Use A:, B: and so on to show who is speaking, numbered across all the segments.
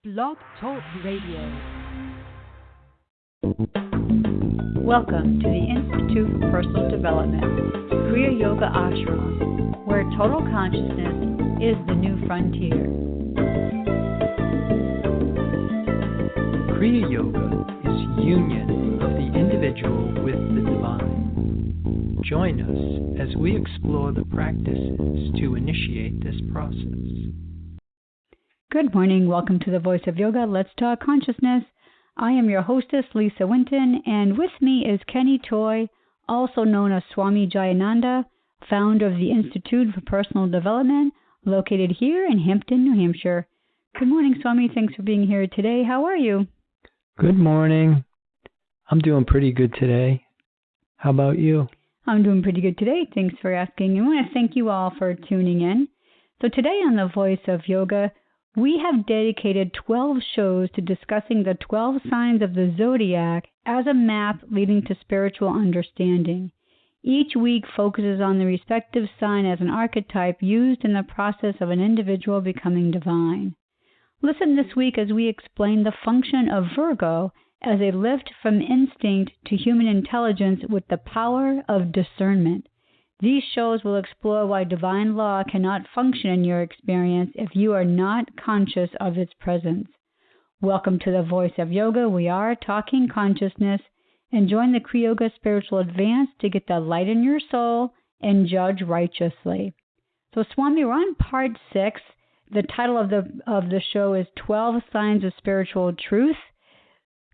A: Blog Talk Radio. Welcome to the Institute for Personal Development, Kriya Yoga Ashram, where total consciousness is the new frontier.
B: Kriya Yoga is union of the individual with the divine. Join us as we explore the practices to initiate this process.
A: Good morning. Welcome to the Voice of Yoga. Let's Talk Consciousness. I am your hostess, Lisa Winton, and with me is Kenny Toy, also known as Swami Jayananda, founder of the Institute for Personal Development, located here in Hampton, New Hampshire. Good morning, Swami. Thanks for being here today. How are you?
B: Good morning. I'm doing pretty good today. How about you?
A: I'm doing pretty good today. Thanks for asking. I want to thank you all for tuning in. So today on the Voice of Yoga, we have dedicated 12 shows to discussing the 12 signs of the Zodiac as a map leading to spiritual understanding. Each week focuses on the respective sign as an archetype used in the process of an individual becoming divine. Listen this week as we explain the function of Virgo as a lift from instinct to human intelligence with the power of discernment. These shows will explore why divine law cannot function in your experience if you are not conscious of its presence. Welcome to the Voice of Yoga. We are talking consciousness, and join the Kriya Yoga Spiritual Advance to get the light in your soul and judge righteously. So, Swami, we're on part 6. The title of the show is 12 Signs of Spiritual Truth.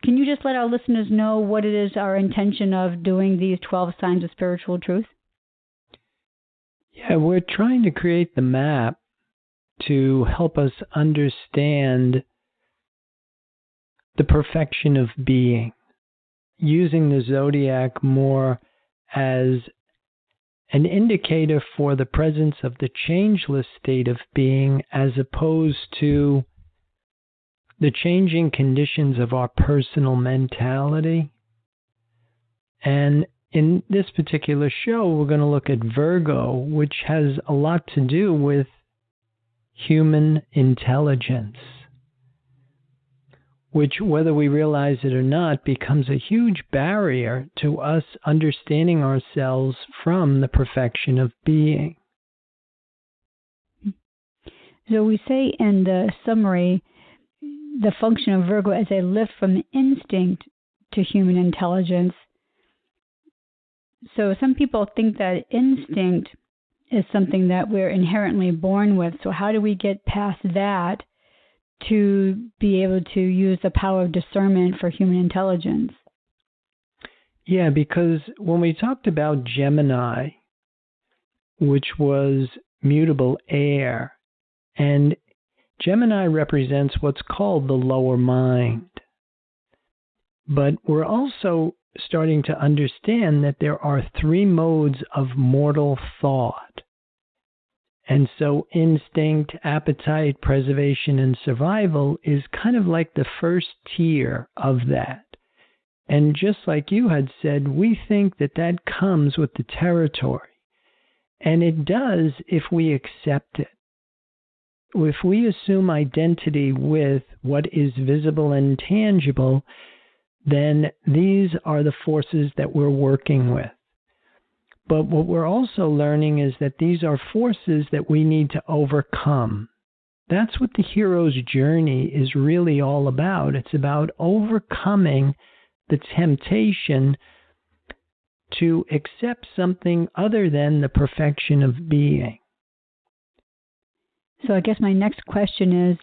A: Can you just let our listeners know what it is our intention of doing these 12 signs of spiritual truth?
B: Yeah, we're trying to create the map to help us understand the perfection of being, using the Zodiac more as an indicator for the presence of the changeless state of being as opposed to the changing conditions of our personal mentality. And in this particular show, we're going to look at Virgo, which has a lot to do with human intelligence, which, whether we realize it or not, becomes a huge barrier to us understanding ourselves from the perfection of being.
A: So we say in the summary, the function of Virgo as a lift from instinct to human intelligence. So some people think that instinct is something that we're inherently born with. So how do we get past that to be able to use the power of discernment for human intelligence?
B: Yeah, because when we talked about Gemini, which was mutable air, and Gemini represents what's called the lower mind. But we're also starting to understand that there are 3 modes of mortal thought. And so instinct, appetite, preservation, and survival is kind of like the first tier of that. And just like you had said, we think that that comes with the territory. And it does if we accept it. If we assume identity with what is visible and tangible, then these are the forces that we're working with. But what we're also learning is that these are forces that we need to overcome. That's what the hero's journey is really all about. It's about overcoming the temptation to accept something other than the perfection of being.
A: So I guess my next question is,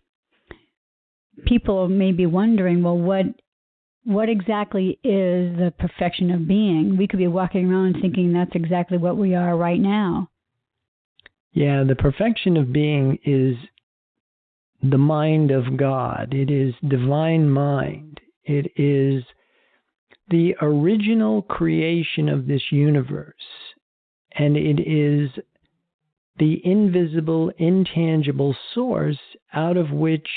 A: people may be wondering, well, what exactly is the perfection of being? We could be walking around thinking that's exactly what we are right now.
B: Yeah, the perfection of being is the mind of God. It is divine mind. It is the original creation of this universe. And it is the invisible, intangible source out of which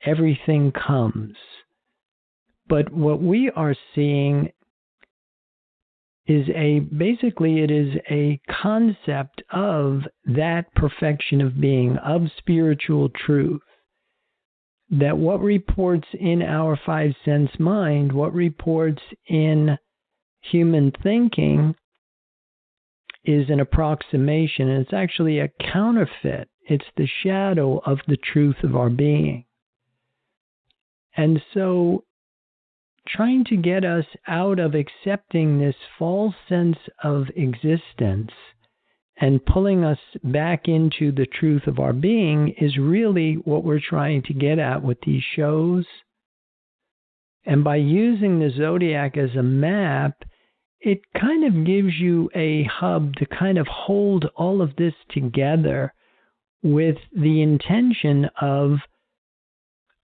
B: everything comes. But what we are seeing is basically it is a concept of that perfection of being, of spiritual truth. that what reports in our five sense mind, what reports in human thinking, is an approximation, and it's actually a counterfeit. It's the shadow of the truth of our being. And so, trying to get us out of accepting this false sense of existence and pulling us back into the truth of our being is really what we're trying to get at with these shows. And by using the Zodiac as a map, it kind of gives you a hub to kind of hold all of this together with the intention of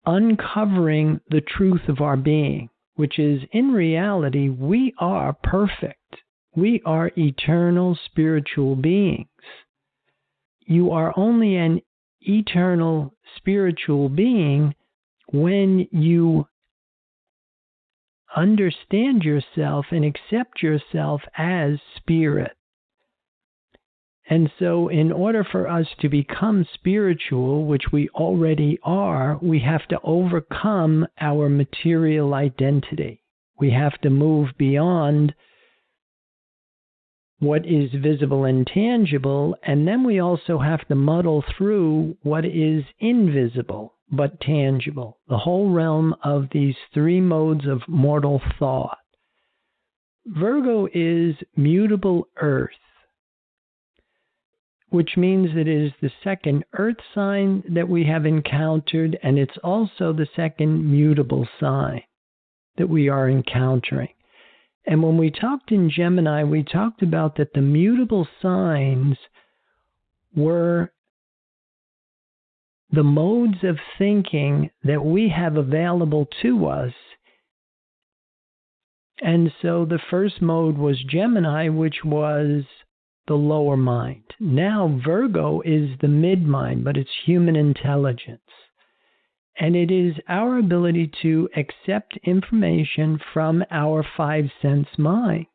B: uncovering the truth of our being, which is, in reality, we are perfect. We are eternal spiritual beings. You are only an eternal spiritual being when you understand yourself and accept yourself as spirit. And so in order for us to become spiritual, which we already are, we have to overcome our material identity. We have to move beyond what is visible and tangible, and then we also have to muddle through what is invisible but tangible, the whole realm of these three modes of mortal thought. Virgo is mutable earth, which means it is the second earth sign that we have encountered, and it's also the second mutable sign that we are encountering. And when we talked in Gemini, we talked about that the mutable signs were the modes of thinking that we have available to us. And so the first mode was Gemini, which was the lower mind. Now Virgo is the mid-mind, but it's human intelligence. And it is our ability to accept information from our five sense mind.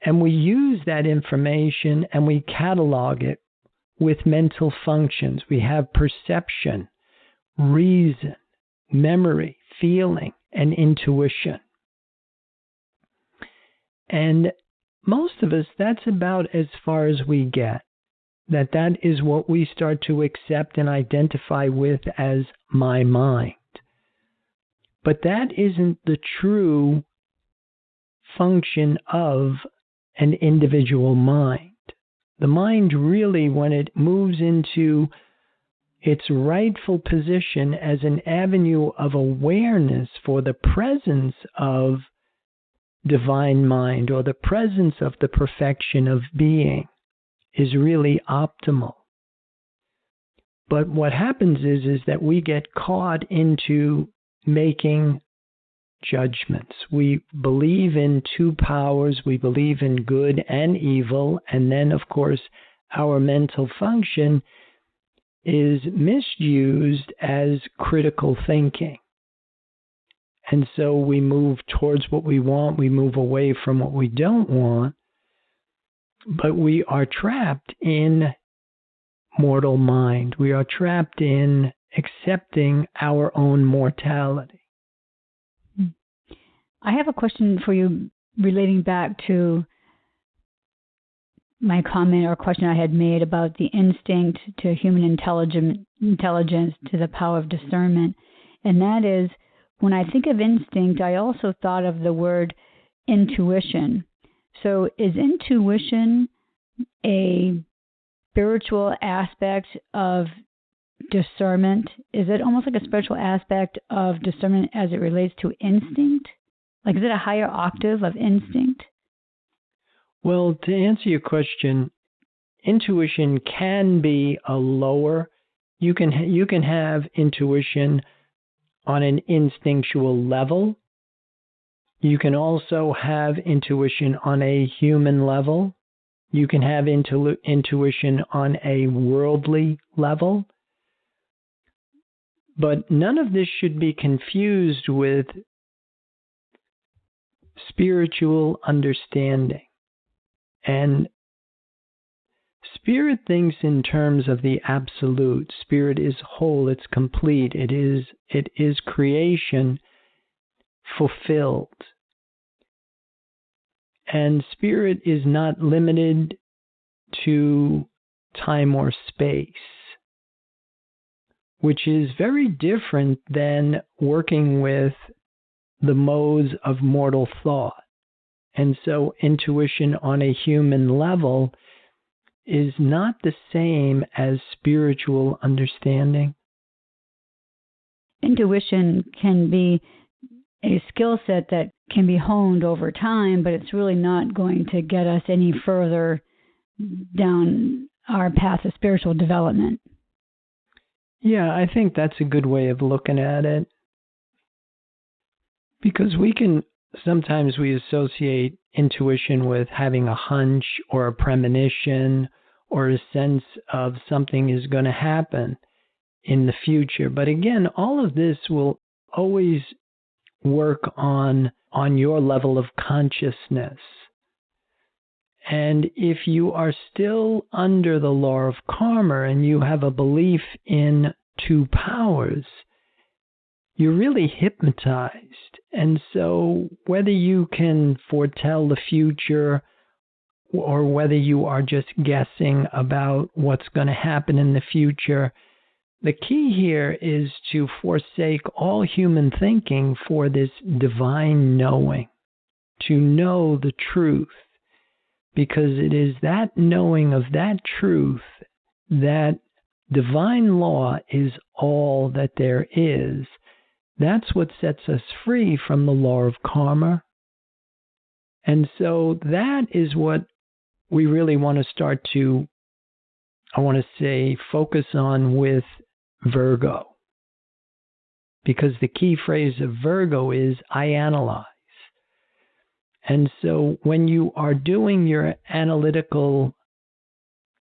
B: And we use that information and we catalog it with mental functions. We have perception, reason, memory, feeling, and intuition. And most of us, that's about as far as we get. That is what we start to accept and identify with as my mind. But that isn't the true function of an individual mind. The mind really, when it moves into its rightful position as an avenue of awareness for the presence of divine mind or the presence of the perfection of being, is really optimal. But what happens is that we get caught into making judgments. We believe in two powers. We believe in good and evil. And then, of course, our mental function is misused as critical thinking. And so we move towards what we want. We move away from what we don't want. But we are trapped in mortal mind. We are trapped in accepting our own mortality.
A: I have a question for you relating back to my comment or question I had made about the instinct to human intelligence to the power of discernment. And that is, when I think of instinct, I also thought of the word intuition. So is intuition a spiritual aspect of discernment? Is it almost like a spiritual aspect of discernment as it relates to instinct? Like, is it a higher octave of instinct?
B: Well, to answer your question, intuition can be a lower. You can have intuition on an instinctual level. You can also have intuition on a human level. You can have intuition on a worldly level. But none of this should be confused with spiritual understanding. And Spirit thinks in terms of the absolute. Spirit is whole, it's complete, it is creation fulfilled. And spirit is not limited to time or space, which is very different than working with the modes of mortal thought. And so intuition on a human level is not the same as spiritual understanding.
A: Intuition can be a skill set that can be honed over time, but it's really not going to get us any further down our path of spiritual development.
B: Yeah, I think that's a good way of looking at it. Because sometimes we associate intuition with having a hunch or a premonition or a sense of something is going to happen in the future. But again, all of this will always work on your level of consciousness. And if you are still under the law of karma and you have a belief in two powers, you're really hypnotized. And so whether you can foretell the future or whether you are just guessing about what's going to happen in the future, the key here is to forsake all human thinking for this divine knowing, to know the truth, because it is that knowing of that truth, that divine law is all that there is. That's what sets us free from the law of karma. And so that is what we really want to start to, I want to say, focus on with Virgo. Because the key phrase of Virgo is, I analyze. And so when you are doing your analytical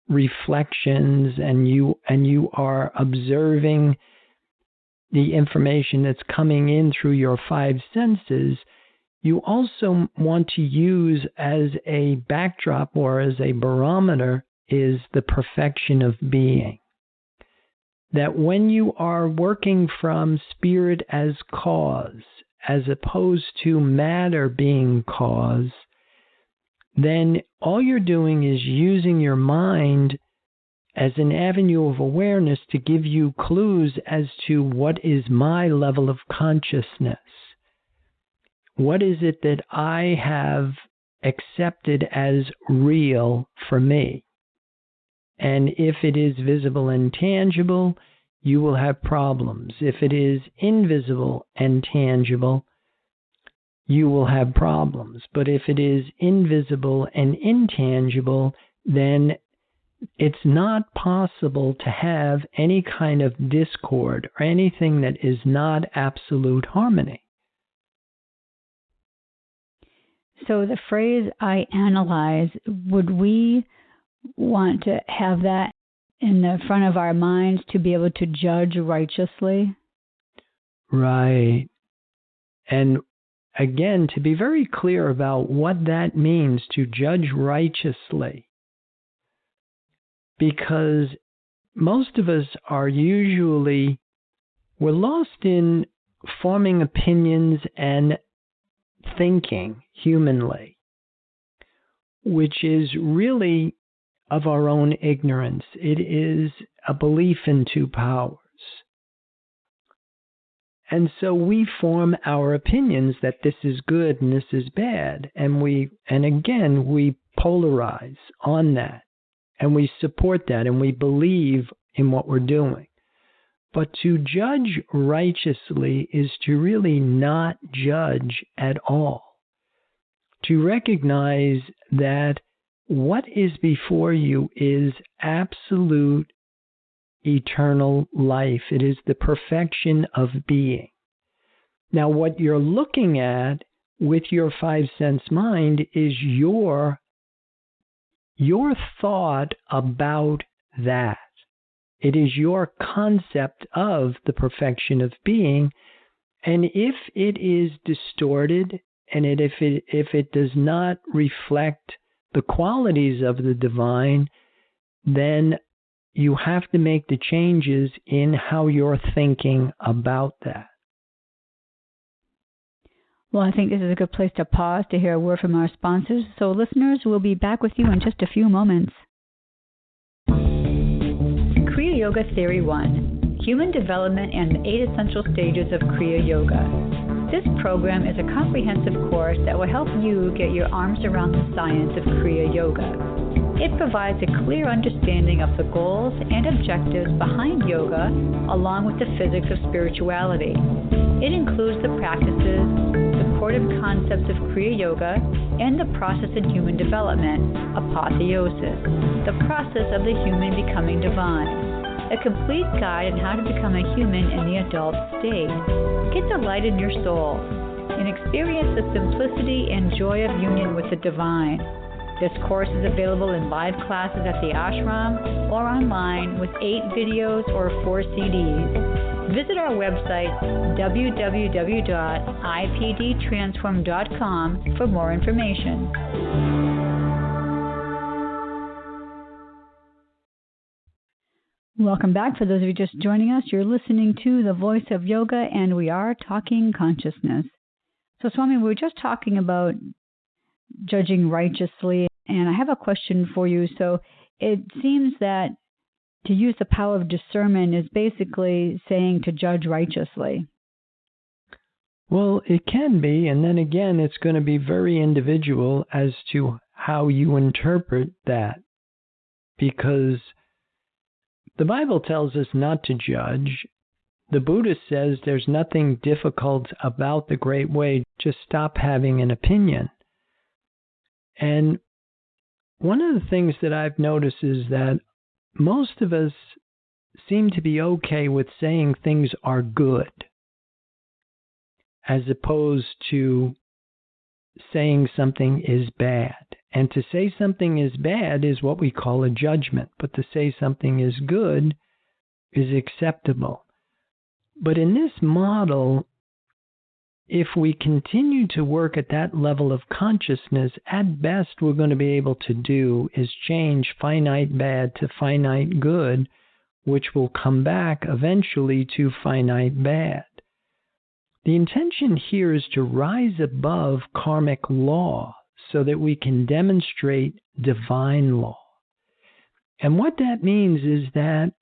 B: reflections and you are observing the information that's coming in through your five senses, you also want to use as a backdrop or as a barometer is the perfection of being. That when you are working from spirit as cause, as opposed to matter being cause, then all you're doing is using your mind as an avenue of awareness to give you clues as to what is my level of consciousness. What is it that I have accepted as real for me? And if it is visible and tangible, you will have problems. If it is invisible and tangible, you will have problems. But if it is invisible and intangible, then it's not possible to have any kind of discord or anything that is not absolute harmony.
A: So the phrase, I analyze, would we want to have that in the front of our minds to be able to judge righteously?
B: Right. And again, to be very clear about what that means to judge righteously. Because most of us are we're lost in forming opinions and thinking humanly, which is really of our own ignorance. It is a belief in two powers. And so we form our opinions that this is good and this is bad. And again, we polarize on that. And we support that and we believe in what we're doing. But to judge righteously is to really not judge at all. To recognize that what is before you is absolute eternal life. It is the perfection of being. Now, what you're looking at with your five sense mind is your thought about that. It is your concept of the perfection of being. And if it is distorted and if it does not reflect the qualities of the divine, then you have to make the changes in how you're thinking about that.
A: Well, I think this is a good place to pause to hear a word from our sponsors. So listeners, we'll be back with you in just a few moments. Kriya Yoga Theory 1, Human Development and the 8 Essential Stages of Kriya Yoga. This program is a comprehensive course that will help you get your arms around the science of Kriya Yoga. It provides a clear understanding of the goals and objectives behind yoga, along with the physics of spirituality. It includes the practices, supportive concepts of Kriya Yoga, and the process in human development, apotheosis, the process of the human becoming divine. A complete guide on how to become a human in the adult state. Get the light in your soul and experience the simplicity and joy of union with the divine. This course is available in live classes at the ashram or online with 8 videos or 4 CDs. Visit our website, www.ipdtransform.com, for more information. Welcome back. For those of you just joining us, you're listening to The Voice of Yoga, and we are talking consciousness. So, Swami, we were just talking about judging righteously, and I have a question for you. So it seems that to use the power of discernment is basically saying to judge righteously.
B: Well, it can be, and then again, it's going to be very individual as to how you interpret that, because the Bible tells us not to judge. The Buddha says there's nothing difficult about the great way, just stop having an opinion. And one of the things that I've noticed is that most of us seem to be okay with saying things are good, as opposed to saying something is bad. And to say something is bad is what we call a judgment, but to say something is good is acceptable. But in this model, if we continue to work at that level of consciousness, at best we're going to be able to do is change finite bad to finite good, which will come back eventually to finite bad. The intention here is to rise above karmic law so that we can demonstrate divine law. And what that means is that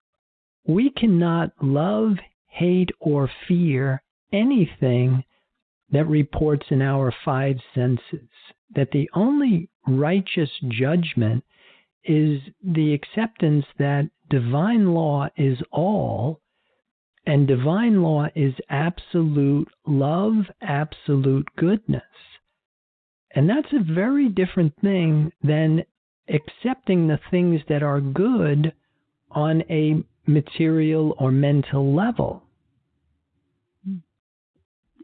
B: we cannot love, hate, or fear anything that reports in our 5 senses. That the only righteous judgment is the acceptance that divine law is all, and divine law is absolute love, absolute goodness. And that's a very different thing than accepting the things that are good on a material or mental level.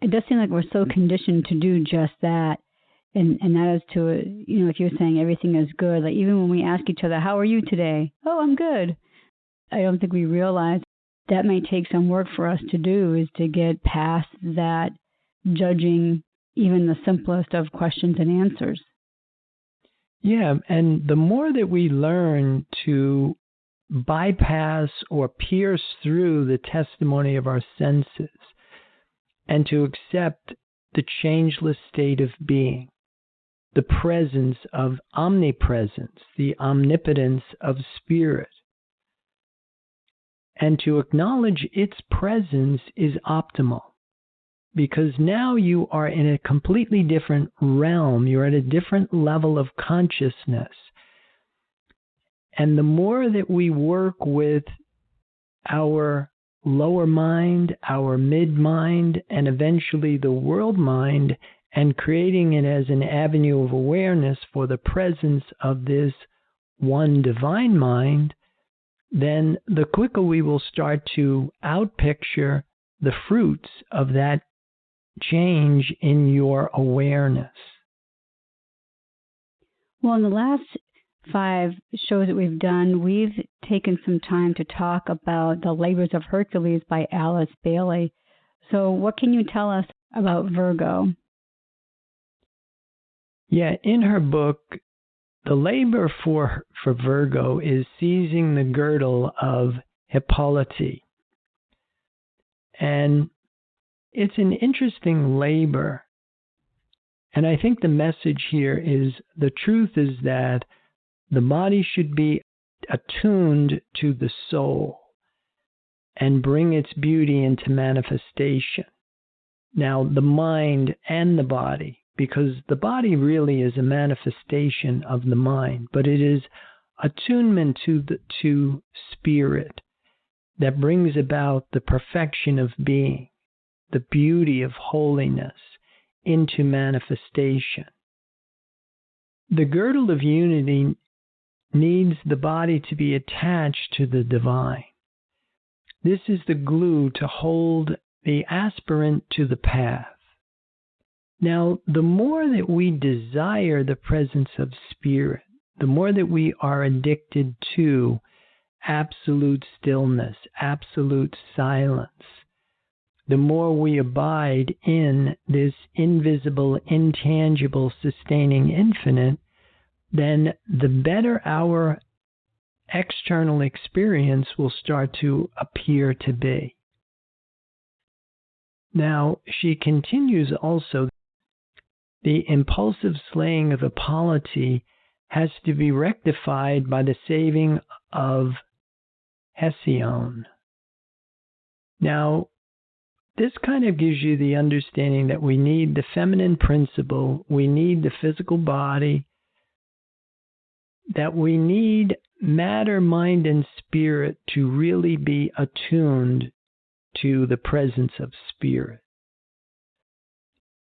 A: It does seem like we're so conditioned to do just that. And that is to, if you're saying everything is good, like even when we ask each other, how are you today? Oh, I'm good. I don't think we realize that may take some work for us to do, is to get past that judging even the simplest of questions and answers.
B: Yeah, and the more that we learn to bypass or pierce through the testimony of our senses and to accept the changeless state of being, the presence of omnipresence, the omnipotence of spirit, and to acknowledge its presence is optimal. Because now you are in a completely different realm. You're at a different level of consciousness. And the more that we work with our lower mind, our mid-mind, and eventually the world mind, and creating it as an avenue of awareness for the presence of this one divine mind, then the quicker we will start to outpicture the fruits of that change in your awareness.
A: Well, in the last 5 shows that we've done, we've taken some time to talk about The Labors of Hercules by Alice Bailey. So what can you tell us about Virgo?
B: Yeah, in her book, the labor for Virgo is seizing the girdle of Hippolyte. And it's an interesting labor. And I think the message here is the truth is that the body should be attuned to the soul and bring its beauty into manifestation. Now, the mind and the body, because the body really is a manifestation of the mind, but it is attunement to spirit that brings about the perfection of being, the beauty of holiness into manifestation. The girdle of unity needs the body to be attached to the divine. This is the glue to hold the aspirant to the path. Now, the more that we desire the presence of spirit, the more that we are addicted to absolute stillness, absolute silence, the more we abide in this invisible, intangible, sustaining infinite, then the better our external experience will start to appear to be. Now, she continues also, the impulsive slaying of Hippolyte has to be rectified by the saving of Hesione. Now, this kind of gives you the understanding that we need the feminine principle, we need the physical body, that we need matter, mind, and spirit to really be attuned to the presence of spirit.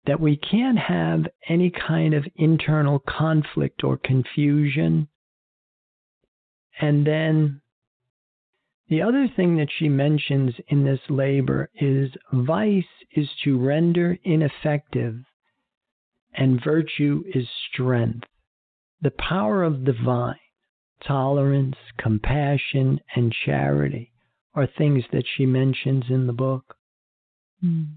B: That we can't have any kind of internal conflict or confusion. And then the other thing that she mentions in this labor is vice is to render ineffective and virtue is strength. The power of divine, tolerance, compassion, and charity are things that she mentions in the book.
A: Mm.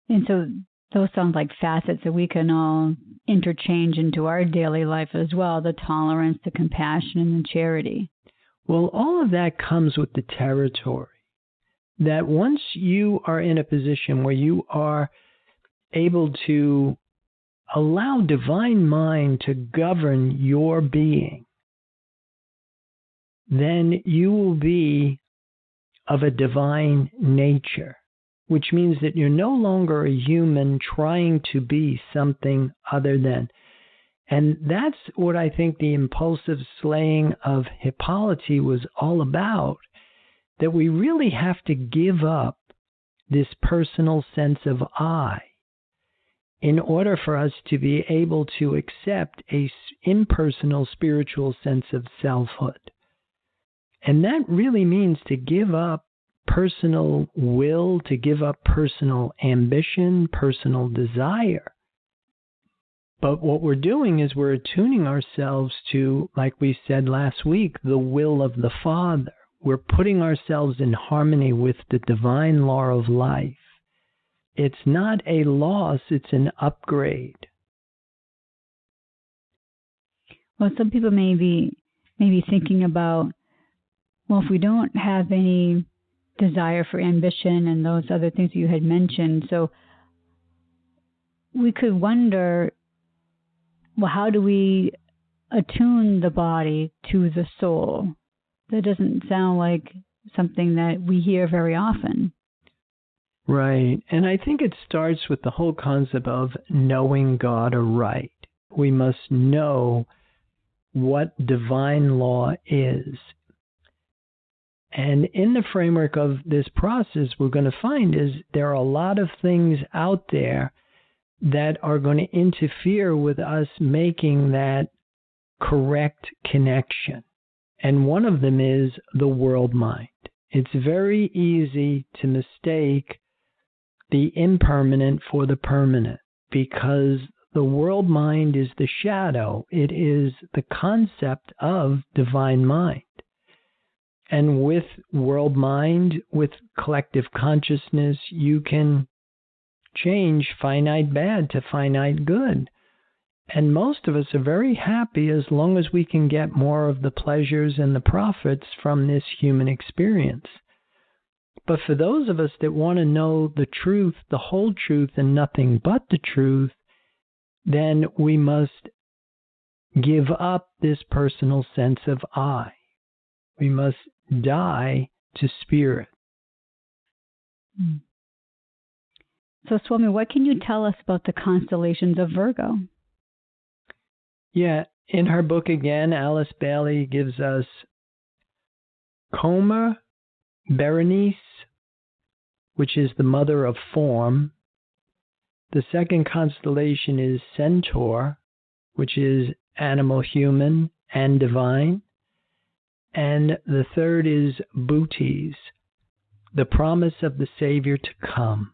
A: And so those sound like facets that we can all interchange into our daily life as well, the tolerance, the compassion, and the charity.
B: Well, all of that comes with the territory. That once you are in a position where you are able to allow divine mind to govern your being, then you will be of a divine nature, which means that you're no longer a human trying to be something other than. And that's what I think the impulsive slaying of Hippolyte was all about, that we really have to give up this personal sense of I in order for us to be able to accept a impersonal spiritual sense of selfhood. And that really means to give up personal will, to give up personal ambition, personal desire. But what we're doing is we're attuning ourselves to, like we said last week, the will of the Father. We're putting ourselves in harmony with the divine law of life. It's not a loss, it's an upgrade.
A: Well, some people may be thinking about, well, if we don't have any desire for ambition and those other things you had mentioned, so we could wonder, well, how do we attune the body to the soul? That doesn't sound like something that we hear very often.
B: Right. And I think it starts with the whole concept of knowing God aright. We must know what divine law is. And in the framework of this process, we're going to find is there are a lot of things out there that are going to interfere with us making that correct connection. And one of them is the world mind. It's very easy to mistake the impermanent for the permanent because the world mind is the shadow. It is the concept of divine mind. And with world mind, with collective consciousness, you can change finite bad to finite good. And most of us are very happy as long as we can get more of the pleasures and the profits from this human experience. But for those of us that want to know the truth, the whole truth, and nothing but the truth, then we must give up this personal sense of I. We must die to spirit.
A: So, Swami, what can you tell us about the constellations of Virgo?
B: Yeah, in her book again, Alice Bailey gives us Coma, Berenice, which is the mother of form. The second constellation is Centaur, which is animal, human, and divine. And the third is Bootes, the promise of the Savior to come.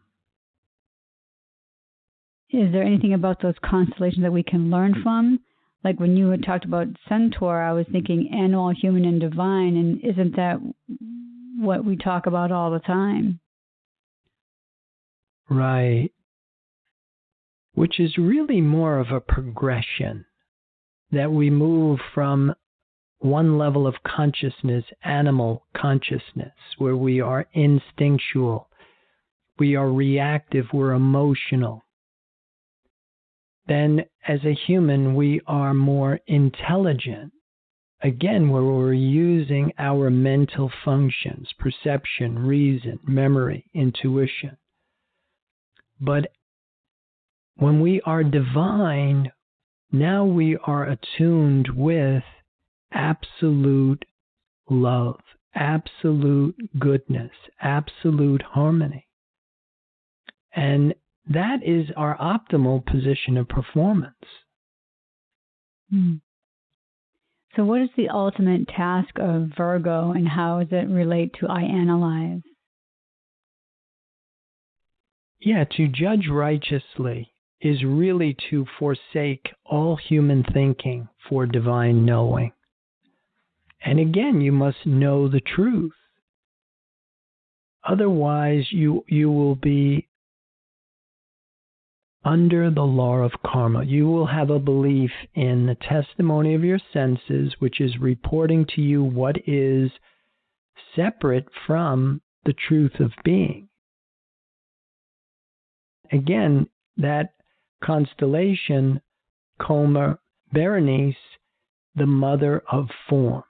A: Is there anything about those constellations that we can learn from? Like when you had talked about Centaur, I was thinking animal, human, and divine, and isn't that what we talk about all the time?
B: Right. Which is really more of a progression, that we move from one level of consciousness, animal consciousness, where we are instinctual, we are reactive, we're emotional. Then as a human, we are more intelligent, again, where we're using our mental functions, perception, reason, memory, intuition. But when we are divine, now we are attuned with absolute love, absolute goodness, absolute harmony. And that is our optimal position of performance.
A: So what is the ultimate task of Virgo, and how does it relate to I Analyze?
B: Yeah, to judge righteously is really to forsake all human thinking for divine knowing. And again, you must know the truth. Otherwise, you will be under the law of karma. You will have a belief in the testimony of your senses, which is reporting to you what is separate from the truth of being. Again, that constellation, Coma Berenice, the mother of form.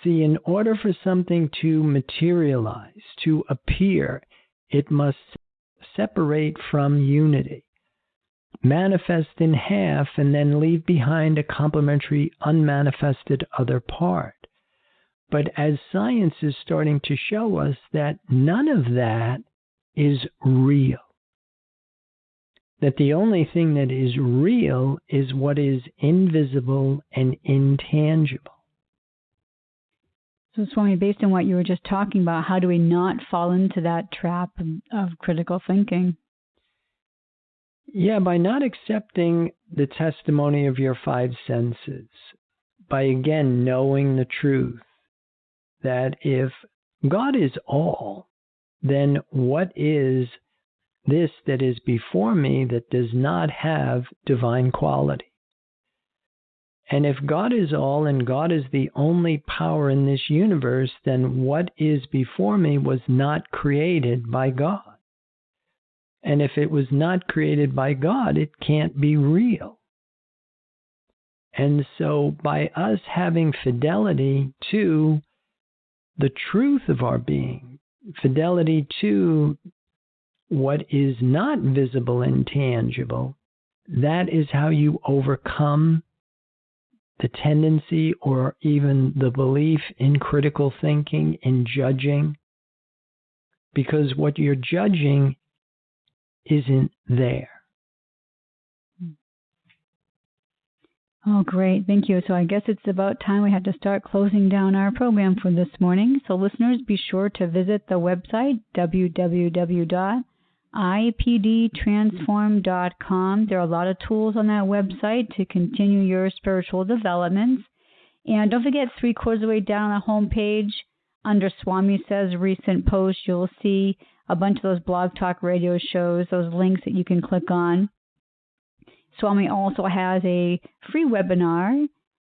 B: See, in order for something to materialize, to appear, it must separate from unity, manifest in half, and then leave behind a complementary, unmanifested other part. But as science is starting to show us that none of that is real, that the only thing that is real is what is invisible and intangible.
A: So, Swami, based on what you were just talking about, how do we not fall into that trap of critical thinking?
B: Yeah, by not accepting the testimony of your five senses, by again knowing the truth, that if God is all, then what is this that is before me that does not have divine quality? And if God is all and God is the only power in this universe, then what is before me was not created by God. And if it was not created by God, it can't be real. And so by us having fidelity to the truth of our being, fidelity to what is not visible and tangible, that is how you overcome the tendency or even the belief in critical thinking, in judging, because what you're judging isn't there.
A: Oh, great. Thank you. So I guess it's about time we have to start closing down our program for this morning. So listeners, be sure to visit the website, www.ipdtransform.com. There are a lot of tools on that website to continue your spiritual developments. And don't forget, 3/4 of the way down the homepage, under Swami Says Recent Posts, you'll see a bunch of those Blog Talk Radio shows, those links that you can click on. Swami also has a free webinar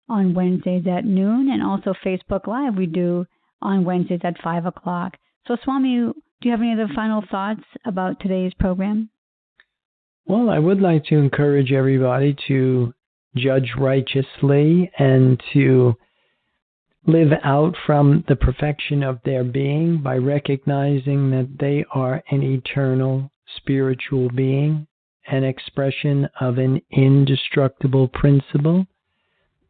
A: on Wednesdays at noon, and also Facebook Live we do on Wednesdays at 5 o'clock. So, Swami, do you have any other final thoughts about today's program?
B: Well, I would like to encourage everybody to judge righteously and to live out from the perfection of their being by recognizing that they are an eternal spiritual being, an expression of an indestructible principle.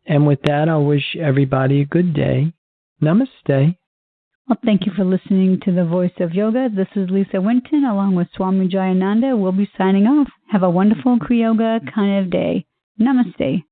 B: And with that, I'll wish everybody a good day. Namaste.
A: Well, thank you for listening to The Voice of Yoga. This is Lisa Winton along with Swami Jayananda. We'll be signing off. Have a wonderful Kriya Yoga kind of day. Namaste.